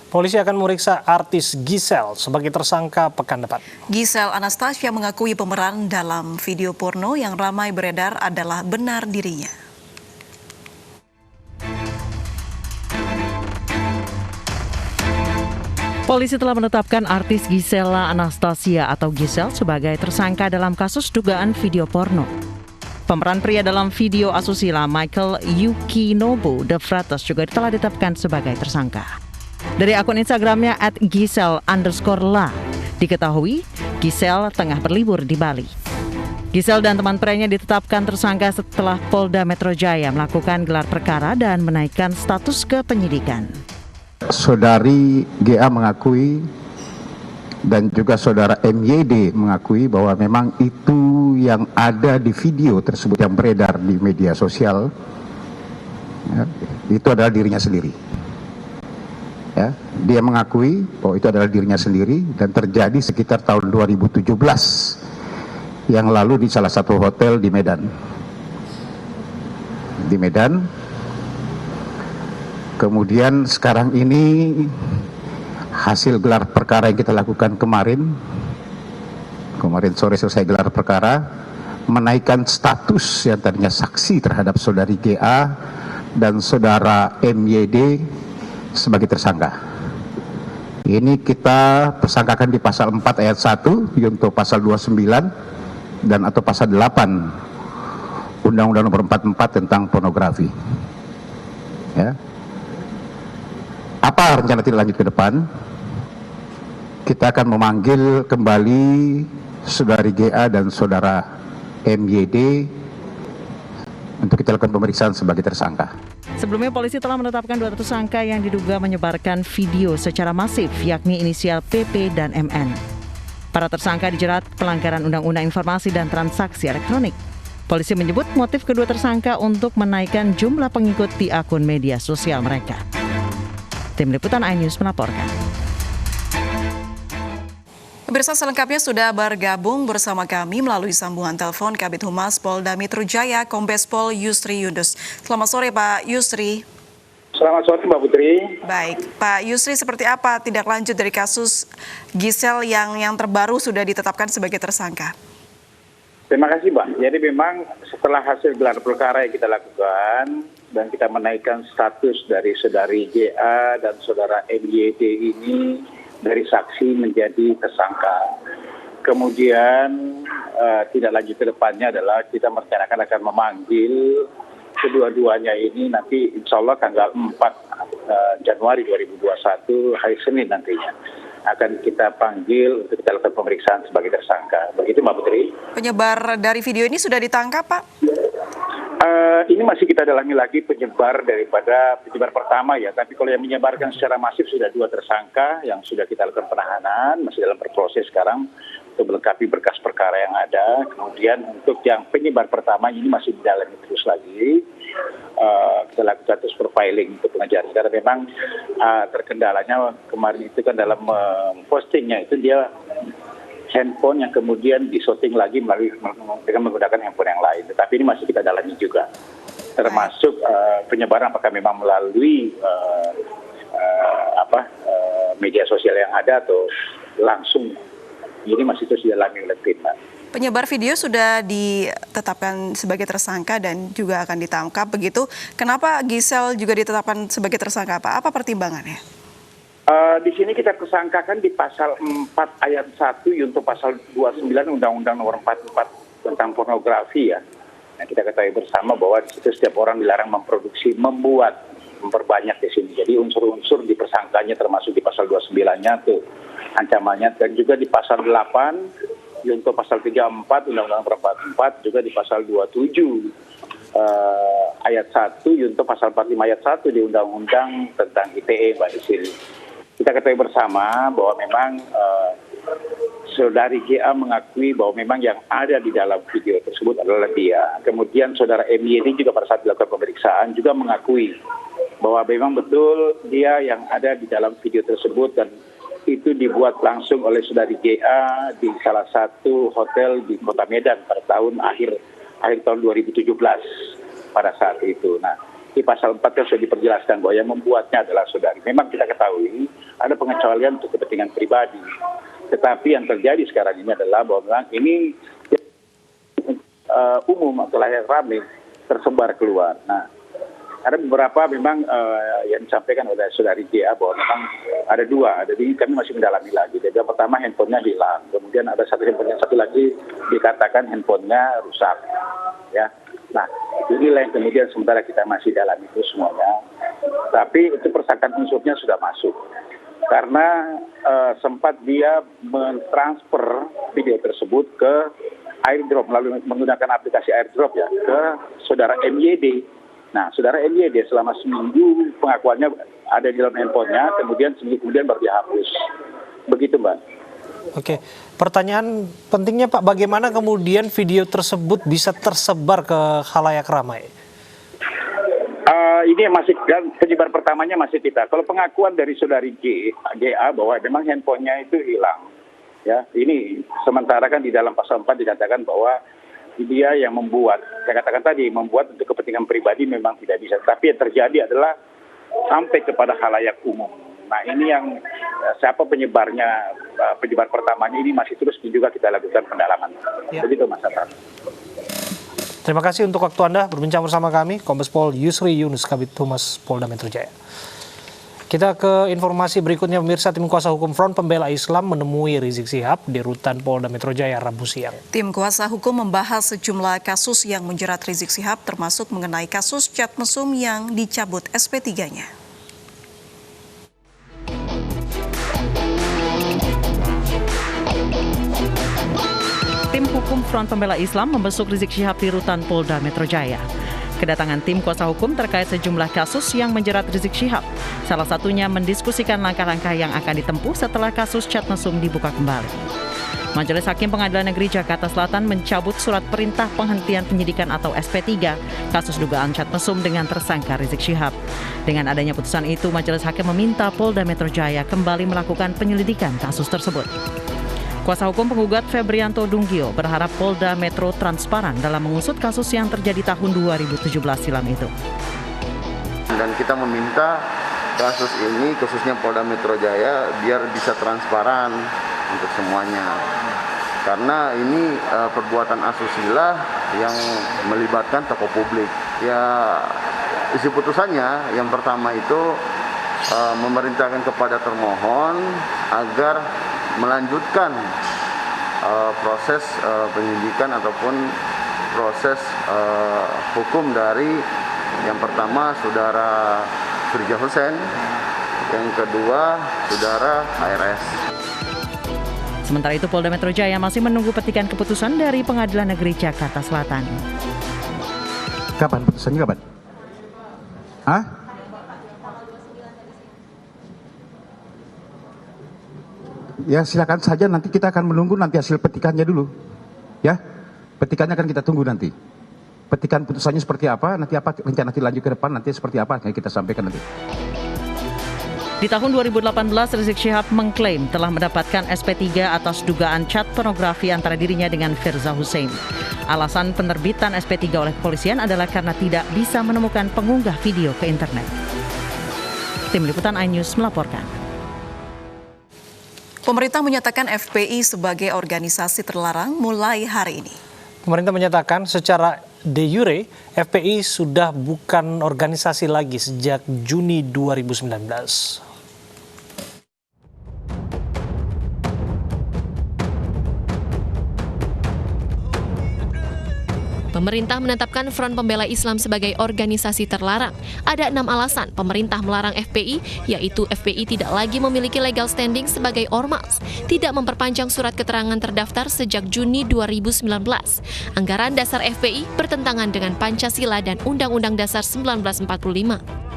Polisi akan memeriksa artis Giselle sebagai tersangka pekan depan. Giselle Anastasia mengakui pemeran dalam video porno yang ramai beredar adalah benar dirinya. Polisi telah menetapkan artis Giselle Anastasia atau Giselle sebagai tersangka dalam kasus dugaan video porno. Pemeran pria dalam video asusila Michael Yukinobu De Frates juga telah ditetapkan sebagai tersangka. Dari akun Instagramnya @giselle_la diketahui Giselle tengah berlibur di Bali. Giselle dan teman prianya ditetapkan tersangka setelah Polda Metro Jaya melakukan gelar perkara dan menaikkan status ke penyidikan. Saudari GA mengakui dan juga saudara MYD mengakui bahwa memang itu yang ada di video tersebut yang beredar di media sosial, ya, itu adalah dirinya sendiri. Ya, dia mengakui bahwa itu adalah dirinya sendiri dan terjadi sekitar tahun 2017 yang lalu di salah satu hotel di Medan. Kemudian sekarang ini hasil gelar perkara yang kita lakukan kemarin sore selesai gelar perkara, menaikkan status yang tadinya saksi terhadap saudari GA dan saudara MYD sebagai tersangka. Ini kita persangkakan di pasal 4 ayat 1 yaitu pasal 29 dan atau pasal 8 Undang-Undang Nomor 44 tentang pornografi. Ya. Apa rencana tindak lanjut ke depan? Kita akan memanggil kembali saudari GA dan saudara MYD untuk kita lakukan pemeriksaan sebagai tersangka. Sebelumnya polisi telah menetapkan 2 tersangka yang diduga menyebarkan video secara masif, yakni inisial PP dan MN. Para tersangka dijerat pelanggaran Undang-Undang Informasi dan Transaksi Elektronik. Polisi menyebut motif kedua tersangka untuk menaikkan jumlah pengikut di akun media sosial mereka. Tim Liputan iNews melaporkan. Pemirsa, selengkapnya sudah bergabung bersama kami melalui sambungan telepon Kabid Humas Polda Metro Jaya, Kombes Pol Yusri Yunus. Selamat sore Pak Yusri. Selamat sore Mbak Putri. Baik, Pak Yusri, seperti apa tindak lanjut dari kasus Giselle yang terbaru sudah ditetapkan sebagai tersangka? Terima kasih Mbak. Jadi memang setelah hasil gelar perkara yang kita lakukan dan kita menaikkan status dari saudari GA dan saudara MYD ini dari saksi menjadi tersangka. Kemudian tindak lanjut ke depannya adalah kita merencanakan akan memanggil kedua-duanya ini nanti insya Allah tanggal 4 Januari 2021 hari Senin nantinya akan kita panggil untuk kita lakukan pemeriksaan sebagai tersangka. Begitu Mbak Putri. Penyebar dari video ini sudah ditangkap Pak? Ini masih kita dalami lagi penyebar daripada penyebar pertama ya, tapi kalau yang menyebarkan secara masif sudah 2 tersangka yang sudah kita lakukan penahanan, masih dalam berproses sekarang untuk melengkapi berkas perkara yang ada. Kemudian untuk yang penyebar pertama ini masih didalami terus lagi, kita lakukan terus profiling untuk pengejaran karena memang terkendalanya kemarin itu kan dalam postingnya itu dia handphone yang kemudian disorting lagi dengan menggunakan handphone yang lain. Tetapi ini masih kita dalami juga. Termasuk penyebaran apakah memang melalui media sosial yang ada atau langsung. Ini masih terus didalami oleh tim. Penyebar video sudah ditetapkan sebagai tersangka dan juga akan ditangkap begitu. Kenapa Giselle juga ditetapkan sebagai tersangka Pak? Apa pertimbangannya? Di sini kita kesangkakan di pasal 4 ayat 1 untuk pasal 29 Undang-Undang Nomor 44 tentang pornografi ya. Nah, kita ketahui bersama bahwa di situ setiap orang dilarang memproduksi, memperbanyak di sini. Jadi unsur-unsur di persangkanya termasuk di pasal 29-nya tuh ancamannya, dan juga di pasal 8 untuk pasal 34 Undang-Undang 44, juga di pasal 27 ayat 1 untuk pasal 45 ayat 1 di Undang-Undang tentang ITE Mbak di sini. Kita ketahui bersama bahwa memang saudari GA mengakui bahwa memang yang ada di dalam video tersebut adalah dia. Kemudian saudara MYD juga pada saat dilakukan pemeriksaan juga mengakui bahwa memang betul dia yang ada di dalam video tersebut dan itu dibuat langsung oleh saudari GA di salah satu hotel di Kota Medan pada akhir tahun 2017 pada saat itu. Nah, di pasal 4 kan sudah diperjelaskan bahwa yang membuatnya adalah saudari. Memang kita ketahui ada pengecualian untuk kepentingan pribadi. Tetapi yang terjadi sekarang ini adalah bahwa memang ini umum atau layak ramai tersebar keluar. Nah, ada beberapa memang yang disampaikan oleh saudari J.A. bahwa memang ada dua. Jadi kami masih mendalami lagi. Jadi yang pertama handphonenya hilang. Kemudian ada satu lagi dikatakan handphonenya rusak. Ya. Nah, inilah yang kemudian sementara kita masih dalam itu semuanya. Tapi itu persangkaan unsurnya sudah masuk. Karena sempat dia mentransfer video tersebut ke airdrop melalui menggunakan aplikasi airdrop ya ke saudara MYD. Nah, saudara MYD selama seminggu pengakuannya ada di dalam handphonenya, kemudian seminggu kemudian baru dihapus. Begitu, Mbak. Oke, pertanyaan pentingnya Pak, bagaimana kemudian video tersebut bisa tersebar ke khalayak ramai? Ini masih penyebar pertamanya masih kita. Kalau pengakuan dari saudari J.A. bahwa memang handphonenya itu hilang. Ya, ini sementara kan di dalam pasal 4 dikatakan bahwa dia yang membuat, saya katakan tadi, membuat untuk kepentingan pribadi memang tidak bisa. Tapi yang terjadi adalah sampai kepada khalayak umum. Nah, ini yang siapa penyebarnya, penyebar pertamanya ini masih terus juga kita lakukan pendalaman. Ya. Begitu Mas Hasan. Terima kasih untuk waktu Anda berbincang bersama kami, Kombes Pol Yusri Yunus, Kabid Humas Polda Metro Jaya. Kita ke informasi berikutnya, pemirsa. Tim kuasa hukum Front Pembela Islam menemui Rizik Syihab di Rutan Polda Metro Jaya Rabu siang. Tim kuasa hukum membahas sejumlah kasus yang menjerat Rizik Syihab, termasuk mengenai kasus cat mesum yang dicabut SP3-nya. Tim hukum Front Pembela Islam membesuk Rizik Syihab di Rutan Polda Metro Jaya. Kedatangan tim kuasa hukum terkait sejumlah kasus yang menjerat Rizik Syihab. Salah satunya mendiskusikan langkah-langkah yang akan ditempuh setelah kasus cat mesum dibuka kembali. Majelis Hakim Pengadilan Negeri Jakarta Selatan mencabut surat perintah penghentian penyidikan atau SP3 kasus dugaan cat mesum dengan tersangka Rizik Syihab. Dengan adanya putusan itu, Majelis Hakim meminta Polda Metro Jaya kembali melakukan penyelidikan kasus tersebut. Kuasa hukum penggugat Febrianto Dunggio berharap Polda Metro transparan dalam mengusut kasus yang terjadi tahun 2017 silam itu. Dan kita meminta kasus ini, khususnya Polda Metro Jaya, biar bisa transparan untuk semuanya. Karena ini perbuatan asusila yang melibatkan tokoh publik. Ya, isi putusannya yang pertama itu memerintahkan kepada termohon agar melanjutkan proses penyidikan ataupun proses hukum dari yang pertama saudara Firja Hussein, yang kedua saudara HRS. Sementara itu Polda Metro Jaya masih menunggu petikan keputusan dari Pengadilan Negeri Jakarta Selatan. Kapan putusannya, kapan? Hah? Ya silakan saja, nanti kita akan menunggu nanti hasil petikannya dulu. Ya, petikannya akan kita tunggu nanti. Petikan putusannya seperti apa, nanti apa rencana lanjut ke depan, nanti seperti apa yang kita sampaikan nanti. Di tahun 2018, Rizik Syihab mengklaim telah mendapatkan SP3 atas dugaan chat pornografi antara dirinya dengan Firza Hussein. Alasan penerbitan SP3 oleh kepolisian adalah karena tidak bisa menemukan pengunggah video ke internet. Tim Liputan iNews melaporkan. Pemerintah menyatakan FPI sebagai organisasi terlarang mulai hari ini. Pemerintah menyatakan secara de jure FPI sudah bukan organisasi lagi sejak Juni 2019. Pemerintah menetapkan Front Pembela Islam sebagai organisasi terlarang. Ada 6 alasan pemerintah melarang FPI, yaitu FPI tidak lagi memiliki legal standing sebagai ormas, tidak memperpanjang surat keterangan terdaftar sejak Juni 2019. Anggaran dasar FPI bertentangan dengan Pancasila dan Undang-Undang Dasar 1945.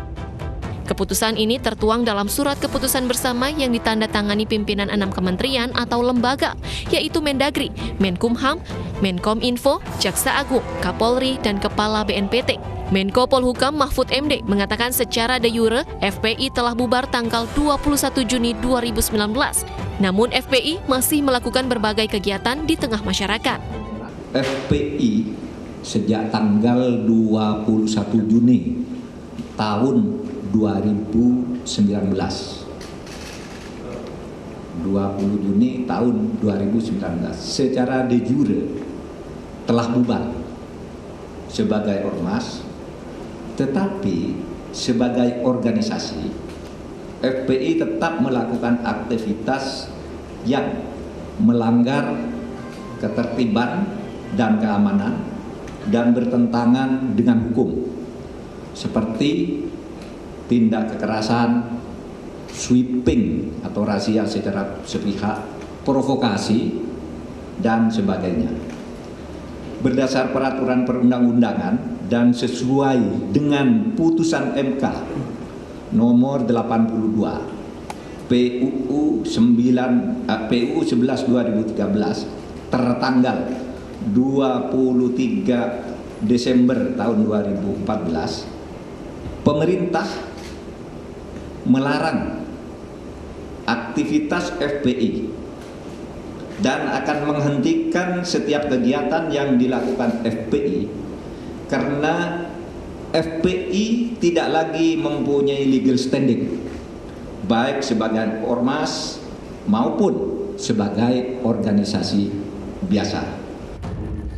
Keputusan ini tertuang dalam surat keputusan bersama yang ditandatangani pimpinan 6 kementerian atau lembaga, yaitu Mendagri, Menkumham, Menkominfo, Jaksa Agung, Kapolri, dan Kepala BNPT. Menko Polhukam Mahfud MD mengatakan secara de jure FPI telah bubar tanggal 21 Juni 2019. Namun FPI masih melakukan berbagai kegiatan di tengah masyarakat. FPI sejak tanggal 21 Juni tahun 2019. 20 Juni tahun 2019 secara de jure telah bubar sebagai ormas, tetapi sebagai organisasi FPI tetap melakukan aktivitas yang melanggar ketertiban dan keamanan dan bertentangan dengan hukum, seperti tindak kekerasan, sweeping atau razia secara sepihak, provokasi, dan sebagainya. Berdasar peraturan perundang-undangan dan sesuai dengan putusan MK nomor 82 PUU 11 2013 tertanggal 23 Desember tahun 2014, pemerintah melarang aktivitas FPI dan akan menghentikan setiap kegiatan yang dilakukan FPI karena FPI tidak lagi mempunyai legal standing baik sebagai ormas maupun sebagai organisasi biasa.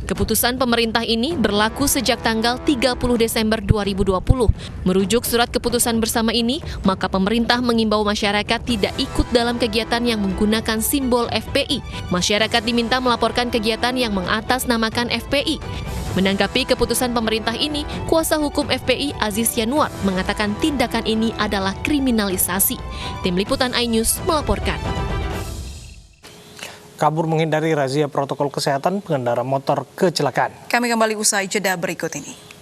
Keputusan pemerintah ini berlaku sejak tanggal 30 Desember 2020. Merujuk surat keputusan bersama ini, maka pemerintah mengimbau masyarakat tidak ikut dalam kegiatan yang menggunakan simbol FPI. Masyarakat diminta melaporkan kegiatan yang mengatasnamakan FPI. Menanggapi keputusan pemerintah ini, kuasa hukum FPI Aziz Yanuar mengatakan tindakan ini adalah kriminalisasi. Tim Liputan iNews melaporkan. Kabur menghindari razia protokol kesehatan, pengendara motor kecelakaan. Kami kembali usai jeda berikut ini.